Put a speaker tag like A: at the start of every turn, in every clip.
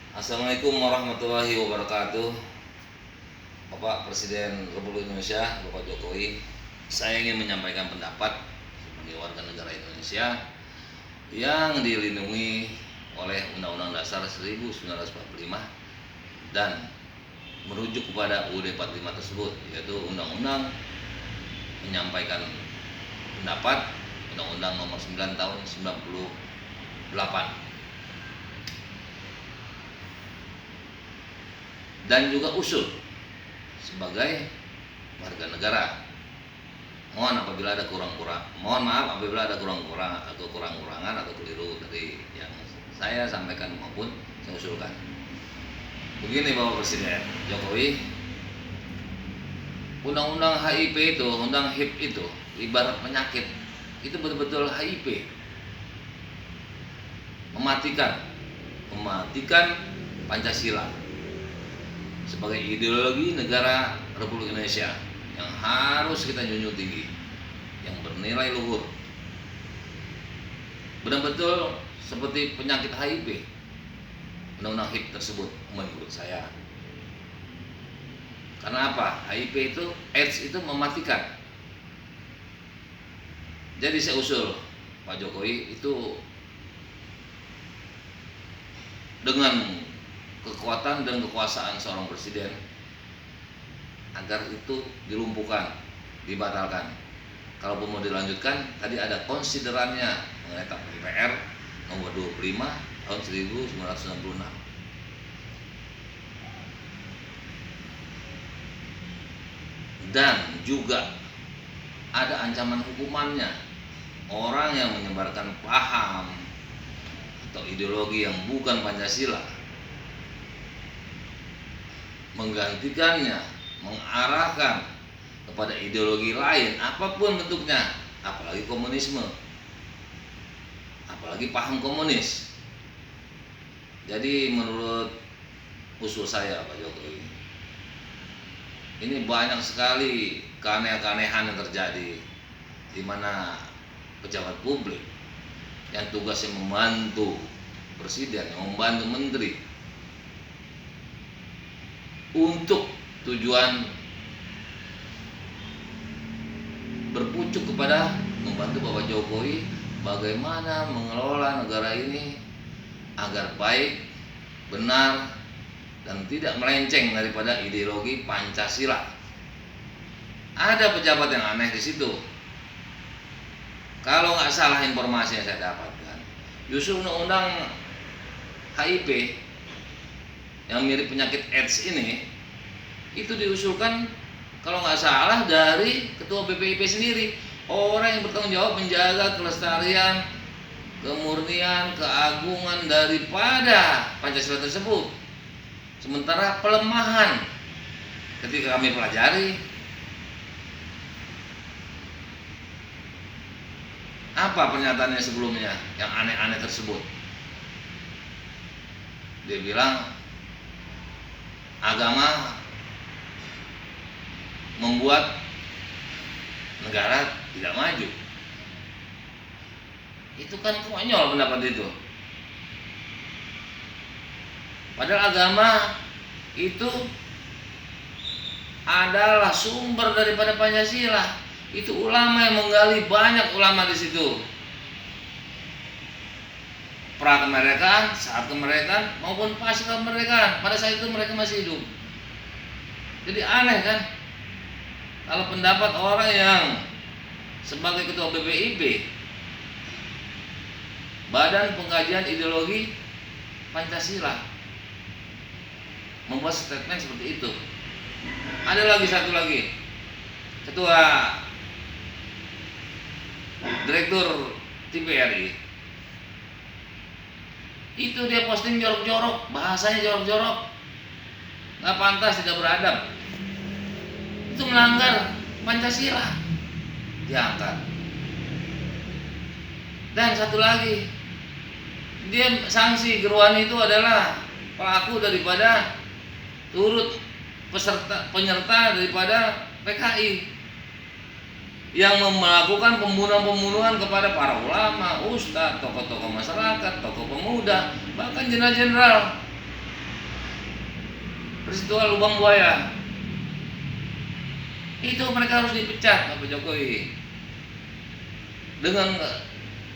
A: Assalamualaikum warahmatullahi wabarakatuh. Bapak Presiden Republik Indonesia, Bapak Jokowi, saya ingin menyampaikan pendapat sebagai warga negara Indonesia yang dilindungi oleh Undang-Undang Dasar 1945 dan merujuk kepada UUD 45 tersebut, yaitu Undang-Undang menyampaikan pendapat, Undang-Undang Nomor 9 Tahun 98, dan juga usul sebagai warga negara. Mohon maaf apabila ada kurang-kurang atau kurang-kurangan atau keliru dari yang saya sampaikan maupun saya usulkan. Begini Bapak Presiden Jokowi, undang-undang HIP itu, undang HIP itu ibarat penyakit. Itu betul-betul HIP. Mematikan Pancasila sebagai ideologi negara Republik Indonesia yang harus kita junjung tinggi, yang bernilai luhur. Benar-betul seperti penyakit HIV, undang-undang HIP tersebut menurut saya. Karena apa? HIV itu, AIDS itu mematikan. Jadi saya usul Pak Jokowi itu dengan kekuatan dan kekuasaan seorang presiden agar itu dilumpuhkan, dibatalkan. Kalaupun mau dilanjutkan, tadi ada konsiderannya mengenai TAP MPR nomor 25 tahun 1996. Dan juga ada ancaman hukumannya orang yang menyebarkan paham atau ideologi yang bukan Pancasila, menggantikannya, mengarahkan kepada ideologi lain apapun bentuknya, apalagi komunisme, apalagi paham komunis. Jadi menurut usul saya Pak Jokowi, ini banyak sekali keanehan-keanehan yang terjadi di mana pejabat publik yang tugasnya membantu presiden, yang membantu menteri untuk tujuan berpucuk kepada membantu Bapak Jokowi bagaimana mengelola negara ini agar baik, benar, dan tidak melenceng daripada ideologi Pancasila. Ada pejabat yang aneh di situ. Kalau nggak salah informasi yang saya dapatkan, justru undang-undang HIP yang mirip penyakit AIDS ini itu diusulkan kalau nggak salah dari ketua BPIP sendiri, orang yang bertanggung jawab menjaga kelestarian, kemurnian, keagungan daripada Pancasila tersebut. Sementara pelemahan ketika kami pelajari, apa pernyataannya sebelumnya yang aneh-aneh tersebut? Dia bilang agama membuat negara tidak maju. Itu kan konyol pendapat itu. Padahal agama itu adalah sumber daripada Pancasila. Itu ulama yang menggali, banyak ulama di situ. Pra kemerdekaan, saat kemerdekaan maupun pasca kemerdekaan, pada saat itu mereka masih hidup. Jadi aneh kan kalau pendapat orang yang sebagai ketua BPIP, Badan Pengkajian Ideologi Pancasila, membuat statement seperti itu. Ada lagi satu lagi, ketua direktur TVRI, itu dia posting jorok-jorok, bahasanya jorok-jorok, nggak pantas, tidak beradab. Itu melanggar Pancasila, diangkat. Dan satu lagi, dia sanksi Gerwani itu adalah pelaku daripada turut penyerta daripada PKI yang melakukan pembunuhan-pembunuhan kepada para ulama, ustadz, tokoh-tokoh masyarakat, tokoh pemuda, bahkan jenderal-jenderal. peristiwa lubang buaya. Itu mereka harus dipecat Bapak Jokowi. Dengan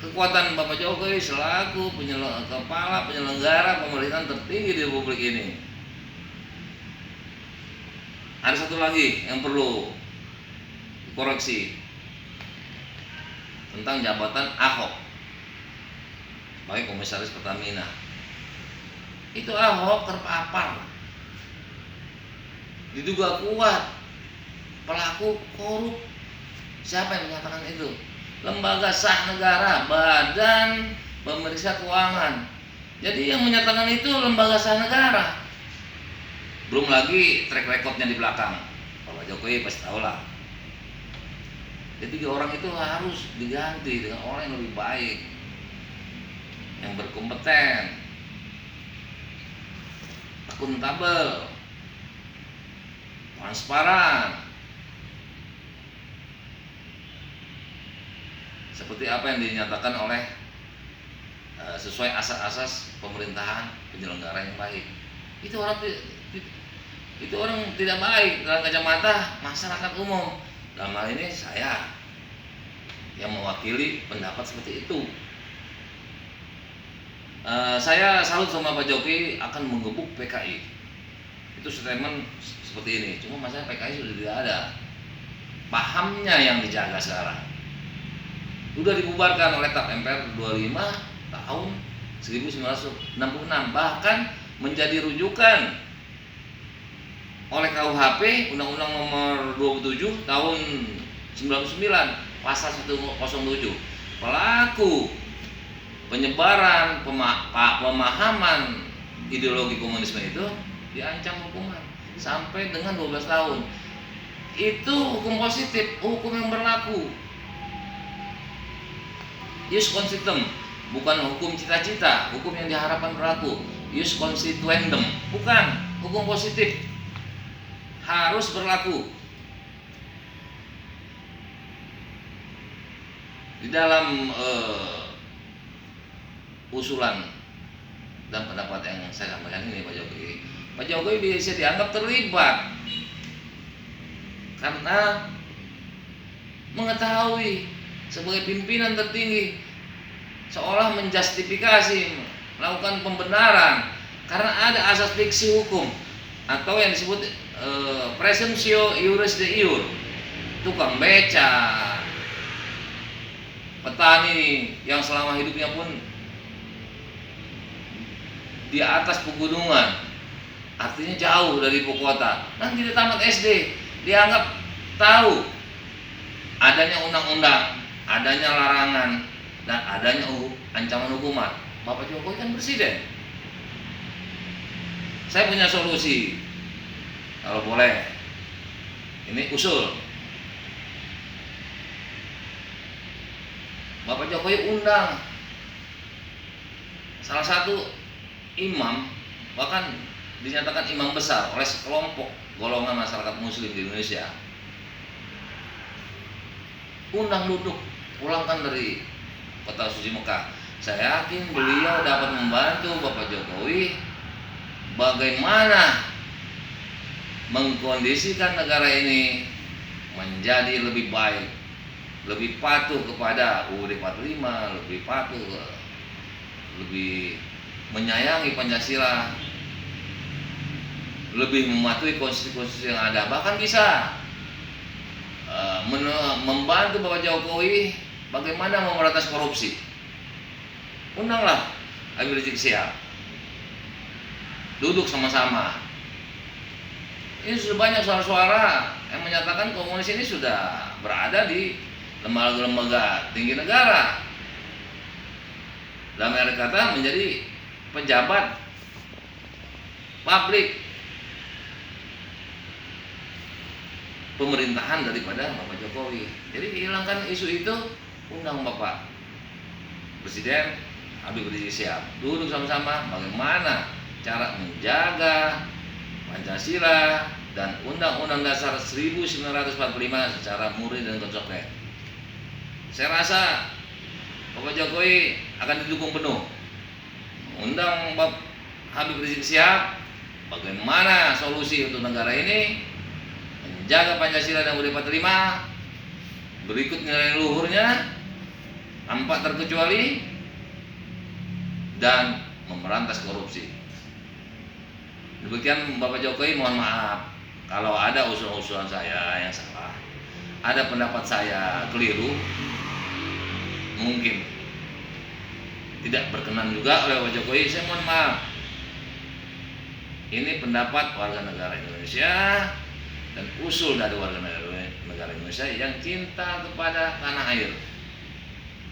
A: kekuatan Bapak Jokowi selaku kepala penyelenggara pemerintahan tertinggi di Republik ini. Ada satu lagi yang perlu dikoreksi tentang jabatan Ahok sebagai komisaris Pertamina. Itu Ahok terpapar, diduga kuat pelaku korup. Siapa yang menyatakan itu? Lembaga sah negara, Badan Pemeriksa Keuangan. Jadi yang menyatakan itu lembaga sah negara. Belum lagi track recordnya di belakang. Bapak Jokowi pasti tahu lah. Jadi 3 orang itu harus diganti dengan orang yang lebih baik, yang berkompeten, akuntabel, transparan. Seperti apa yang dinyatakan oleh sesuai asas-asas pemerintahan penyelenggara yang baik. Itu orang tidak baik dalam kacamata masyarakat umum. Dalam hal ini saya yang mewakili pendapat seperti itu. Saya salut sama Pak Jokowi akan menggebuk PKI. Itu statement seperti ini. Cuma masalah PKI sudah tidak ada. Pahamnya yang dijaga sekarang. Sudah dibubarkan oleh TAP MPR 25 tahun 1966, bahkan menjadi rujukan oleh KUHP Undang-Undang Nomor 27 tahun 99 pasal 107. Pelaku penyebaran pemahaman ideologi komunisme itu diancam hukuman sampai dengan 12 tahun. Itu hukum positif, hukum yang berlaku. Ius constituendum, bukan hukum cita-cita, hukum yang diharapkan berlaku. Ius constituendum, bukan hukum positif, harus berlaku. Di dalam usulan dan pendapat yang saya sampaikan ini Pak Jokowi bisa dianggap terlibat karena mengetahui sebagai pimpinan tertinggi seolah menjustifikasi melakukan pembenaran karena ada asas fiksi hukum atau yang disebut presumptio iuris de iure. Tukang beca, petani yang selama hidupnya pun di atas pegunungan, artinya jauh dari ibu kota, dan tidak tamat SD, dianggap tahu adanya undang-undang, adanya larangan, dan adanya ancaman hukuman. Bapak Jokowi kan presiden. Saya punya solusi, kalau boleh. Ini usul. Bapak Jokowi undang salah satu imam, bahkan dinyatakan imam besar oleh sekelompok golongan masyarakat muslim di Indonesia. Undang duduk, pulangkan dari kota suci Mekah. Saya yakin beliau dapat membantu Bapak Jokowi bagaimana mengkondisikan negara ini menjadi lebih baik, lebih patuh kepada UUD 45, lebih patuh, lebih menyayangi Pancasila, lebih mematuhi konstitusi yang ada, bahkan bisa membantu Bapak Jokowi bagaimana memberantas korupsi. Undanglah Habib Rizik Syihab, duduk sama-sama. Ini sudah banyak suara-suara yang menyatakan komunis ini sudah berada di lembaga-lembaga tinggi negara. Dalam arti kata menjadi pejabat publik pemerintahan daripada Bapak Jokowi. Jadi dihilangkan isu itu, undang Bapak Presiden Habib Rizik Syihab, duduk sama-sama bagaimana cara menjaga Pancasila dan Undang-Undang Dasar 1945 secara murni dan konsekuen. Saya rasa Bapak Jokowi akan didukung penuh. Undang Habib Rizik Syihab bagaimana solusi untuk negara ini menjaga Pancasila dan UUD 45, berikut nilai luhurnya tanpa terkecuali, dan memberantas korupsi. Demikian Bapak Jokowi, mohon maaf kalau ada usulan-usulan saya yang salah, ada pendapat saya keliru, mungkin tidak berkenan juga oleh Bapak Jokowi, saya mohon maaf. Ini pendapat warga negara Indonesia dan usul dari warga negara Indonesia yang cinta kepada tanah air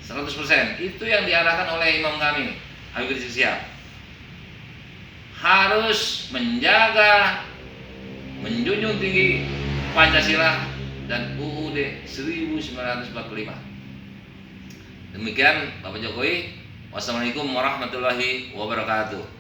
A: 100%. Itu yang diarahkan oleh imam kami, Habib Rizik Syihab. Harus menjaga, menjunjung tinggi Pancasila dan UUD 1945. Demikian Bapak Jokowi. Wassalamualaikum warahmatullahi wabarakatuh.